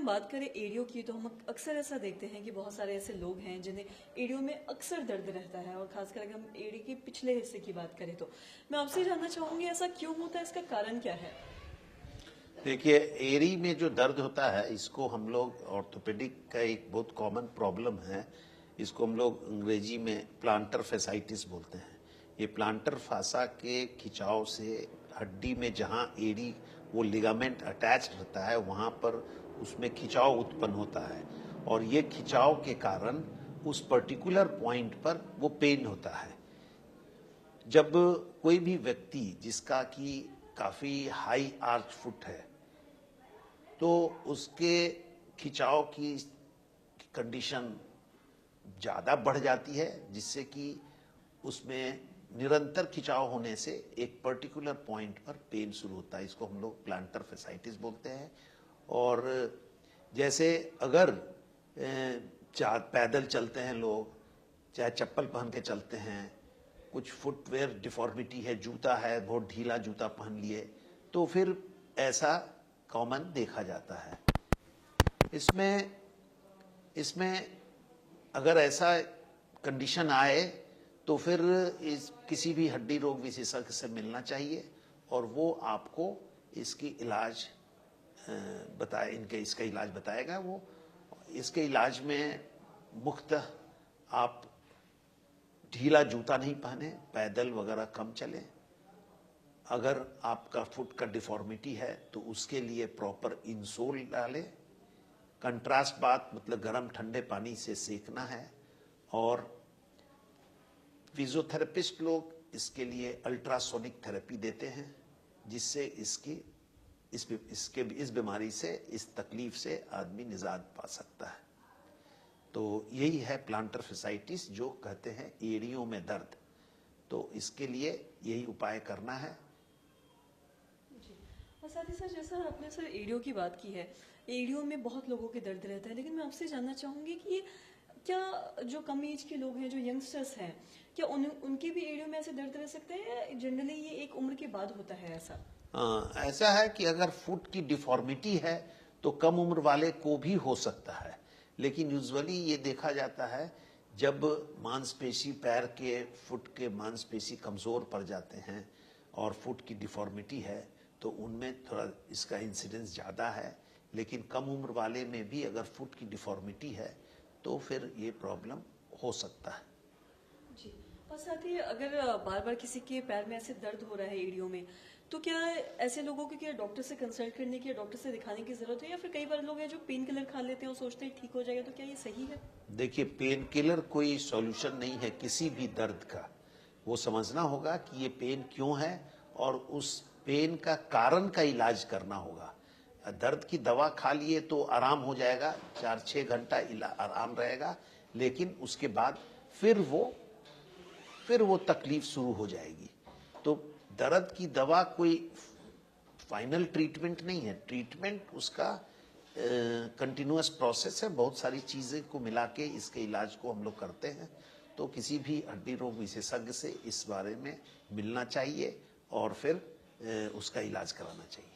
हम बात करें एड़ियों की तो हम अक्सर ऐसा देखते हैं कि बहुत सारे ऐसे लोग हैं जिन्हें एड़ियों में अक्सर दर्द रहता है, और खासकर अगर हम एड़ी के पिछले हिस्से की बात करें तो मैं आपसे जानना चाहूंगी ऐसा क्यों होता है, इसका कारण क्या है? देखिए, एड़ी में जो दर्द होता है इसको हम लोग ऑर्थोपेडिक का एक बहुत कॉमन प्रॉब्लम है। इसको हम लोग अंग्रेजी में प्लांटर फेसाइटिस बोलते हैं। ये प्लांटर फासा के खिंचाव से हड्डी में जहाँ एड़ी वो लिगामेंट अटैच रहता है वहाँ पर उसमें खिंचाव उत्पन्न होता है, और ये खिंचाव के कारण उस पर्टिकुलर पॉइंट पर वो पेन होता है। जब कोई भी व्यक्ति जिसका कि काफी हाई आर्च फुट है तो उसके खिंचाव की कंडीशन ज्यादा बढ़ जाती है, जिससे कि उसमें निरंतर खिंचाव होने से एक पर्टिकुलर पॉइंट पर पेन शुरू होता है। इसको हम लोग प्लांटर फेसाइटिस बोलते हैं। और जैसे अगर पैदल चलते हैं लोग, चाहे चप्पल पहन के चलते हैं, कुछ फुटवेयर डिफॉर्मिटी है, जूता है, बहुत ढीला जूता पहन लिए, तो फिर ऐसा कॉमन देखा जाता है। इसमें अगर ऐसा कंडीशन आए तो फिर किसी भी हड्डी रोग विशेषज्ञ से मिलना चाहिए, और वो आपको इसकी इलाज इसका इलाज बताएगा। वो इसके इलाज में मुख्यतः आप ढीला जूता नहीं पहने, पैदल वगैरह कम चलें। अगर आपका फुट का डिफॉर्मिटी है तो उसके लिए प्रॉपर इंसोल डालें। कंट्रास्ट बात मतलब गर्म ठंडे पानी से सेकना है। और फिजियोथेरेपिस्ट लोग इसके लिए अल्ट्रासोनिक थेरेपी देते हैं, जिससे इस बीमारी से, इस तकलीफ से आदमी निजात पा सकता है। तो यही है प्लांटर फेसाइटिस, जो कहते हैं एड़ियों में दर्द। तो इसके लिए यही उपाय करना है। और साथ ही साथ जैसा आपने सर एड़ियों की बात की है, एड़ियों में बहुत लोगों के दर्द रहता है, लेकिन मैं आपसे जानना चाहूंगी कि ये क्या जो कम एज के लोग हैं, जो यंगस्टर्स हैं, क्या उनके भी एड़ियों में ऐसे दर्द रह सकते हैं? जनरली ये एक उम्र के बाद होता है ऐसा? ऐसा है कि अगर फुट की डिफॉर्मिटी है तो कम उम्र वाले को भी हो सकता है, लेकिन यूजुअली ये देखा जाता है जब मांसपेशी, पैर के, फुट के मांसपेशी कमजोर पड़ जाते हैं और फुट की डिफॉर्मिटी है तो उनमें थोड़ा इसका इंसिडेंस ज़्यादा है। लेकिन कम उम्र वाले में भी अगर फुट की डिफॉर्मिटी है तो फिर ये प्रॉब्लम हो सकता है। जी। और साथ ही अगर बार बार किसी के पैर में ऐसे दर्द हो रहा है एड़ियों में, तो क्या ऐसे लोगों को क्या डॉक्टर से कंसल्ट करने की या डॉक्टर से दिखाने की जरूरत है, या फिर कई बार लोग हैं जो पेन किलर खा लेते हैं और सोचते हैं ठीक हो जाएगा, तो क्या ये सही है? देखिए, पेन किलर कोई सॉल्यूशन नहीं है किसी भी दर्द का। वो समझना होगा कि ये पेन क्यों है और उस पेन का कारण का इलाज करना होगा। दर्द की दवा खा लिए तो आराम हो जाएगा, 4-6 घंटा आराम रहेगा, लेकिन उसके बाद फिर वो तकलीफ शुरू हो जाएगी। तो दर्द की दवा कोई फाइनल ट्रीटमेंट नहीं है। ट्रीटमेंट उसका कंटिन्यूअस प्रोसेस है। बहुत सारी चीजें को मिला के इसके इलाज को हम लोग करते हैं। तो किसी भी हड्डी रोग विशेषज्ञ से इस बारे में मिलना चाहिए और फिर उसका इलाज कराना चाहिए।